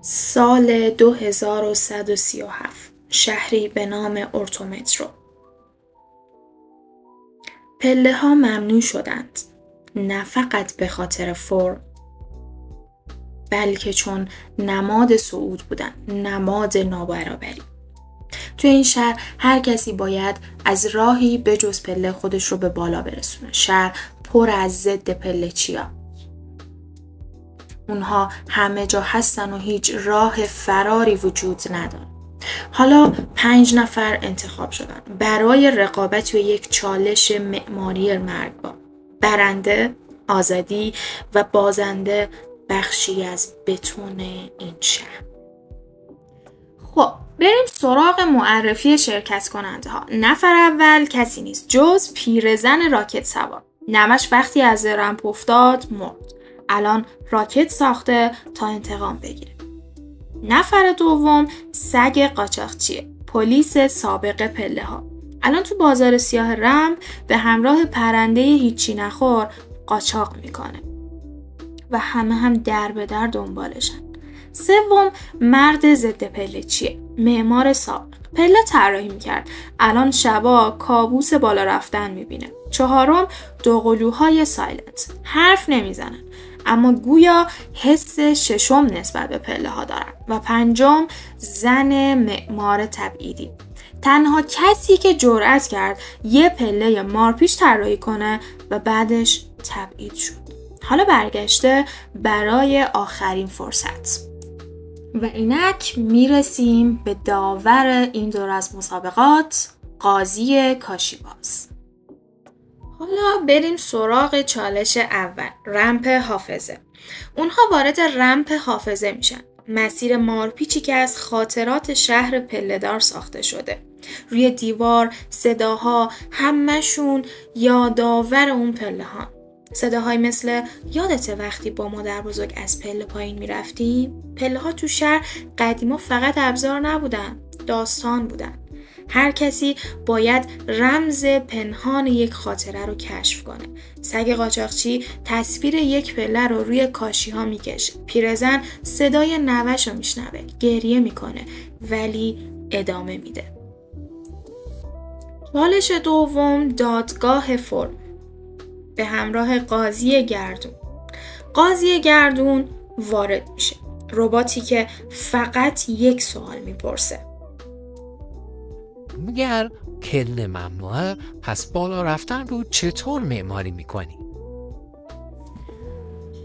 سال 2137 شهری به نام اورتومترو. پله ها ممنوع شدند، نه فقط به خاطر فرم، بلکه چون نماد صعود بودند، نماد نابرابری. تو این شهر هر کسی باید از راهی به جز پله خودش رو به بالا برسونه. شهر پر از ضد پله چیا. اونها همه جا هستن و هیچ راه فراری وجود نداره. حالا 5 نفر انتخاب شدن برای رقابت توی یک چالش معماری مرگبار. برنده آزادی و بازنده بخشی از بتون این شهر. خب بریم سراغ معرفی شرکت کننده ها. نفر اول کسی نیست جز پیرزن راکت سوار. نمش وقتی از رمپ افتاد مرد. الان راکت ساخته تا انتقام بگیره. نفر دوم سگ قاچاقچیه، پلیس سابق پله ها. الان تو بازار سیاه رمپ به همراه پرنده هیچی نخور قاچاق میکنه و همه هم در به در دنبالشن. سوم مرد ضد پله چیه، معمار سابق. پله طراحی میکرد، الان شبا کابوس بالا رفتن میبینه. چهارم دوقلوهای سایلنت، حرف نمیزنن اما گویا حس ششم نسبت به پله ها دارن. و پنجم زن معمار تبعیدی، تنها کسی که جرأت کرد یه پله مارپیچ طراحی کنه و بعدش تبعید شد. حالا برگشته برای آخرین فرصت. و اینک میرسیم به داور این دور از مسابقات، قاضی کاشیباز. حالا بریم سراغ چالش اول، رمپ حافظه. اونها وارد رمپ حافظه میشن، مسیر مارپیچی که از خاطرات شهر پله‌دار ساخته شده. روی دیوار صداها همشون یادآور اون پله ها. صداهای مثل یادته وقتی با مادر بزرگ از پله پایین میرفتیم؟ پله ها تو شهر قدیما فقط ابزار نبودن، داستان بودن. هر کسی باید رمز پنهان یک خاطره رو کشف کنه. سگ قاچاقچی تصویر یک پله رو روی کاشی ها میکشه. پیرزن صدای نوش رو میشنوه، گریه میکنه ولی ادامه میده. چالش دوم، دادگاه فرم به همراه قاضی گردون. قاضی گردون وارد میشه، رباتی که فقط یک سوال میپرسه. اگر پله ممنوعه پس بالا رفتن رو چطور معماری میکنی؟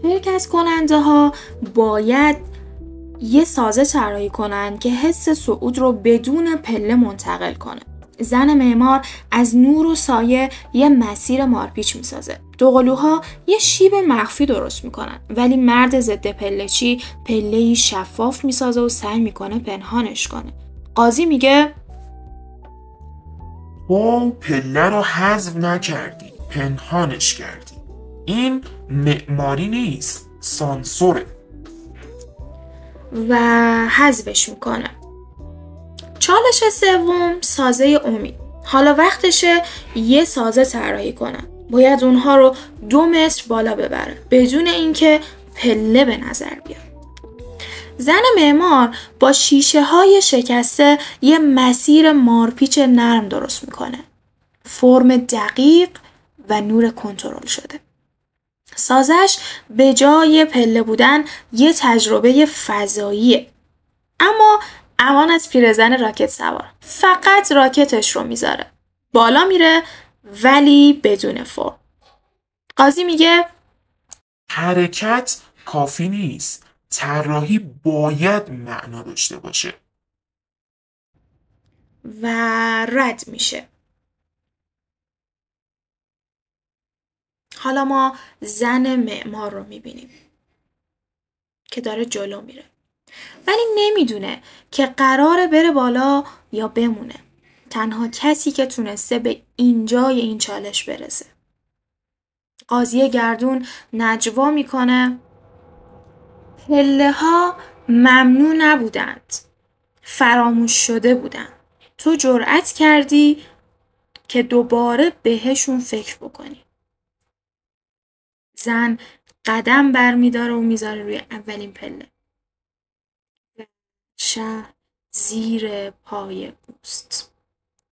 شرکت کننده ها باید یه سازه طراحی کنن که حس صعود رو بدون پله منتقل کنه. زن معمار از نور و سایه یه مسیر مارپیچ میسازه. دوقلوها یه شیب مخفی درست میکنن ولی مرد ضد پله چی پله‌ای شفاف میسازه و سعی میکنه پنهانش کنه. قاضی میگه تو پله رو حذف نکردی، پنهانش کردی. این معماری نیست، سانسوره. و حذفش میکنه. چالش سوم، سازه امید. حالا وقتشه یه سازه طراحی کنن. باید اونها رو 2 متر بالا ببره بدون اینکه پله به نظر بیاد. زن معمار با شیشه های شکسته یه مسیر مارپیچ نرم درست میکنه. فرم دقیق و نور کنترل شده. سازش به جای پله بودن یه تجربه فضاییه. اما امان از پیرزن راکت سوار، فقط راکتش رو میذاره، بالا میره ولی بدون فرم. قاضی میگه حرکت کافی نیست، طراحی باید معنا داشته باشه. و رد میشه. حالا ما زن معمار رو میبینیم که داره جلو میره ولی نمیدونه که قراره بره بالا یا بمونه. تنها کسی که تونسته به اینجای این چالش برسه. قاضی گردون نجوا میکنه پله ها ممنوع نبودند، فراموش شده بودند. تو جرأت کردی که دوباره بهشون فکر بکنی. زن قدم برمیداره و میذاره روی اولین پله. شهر زیر پای اوست.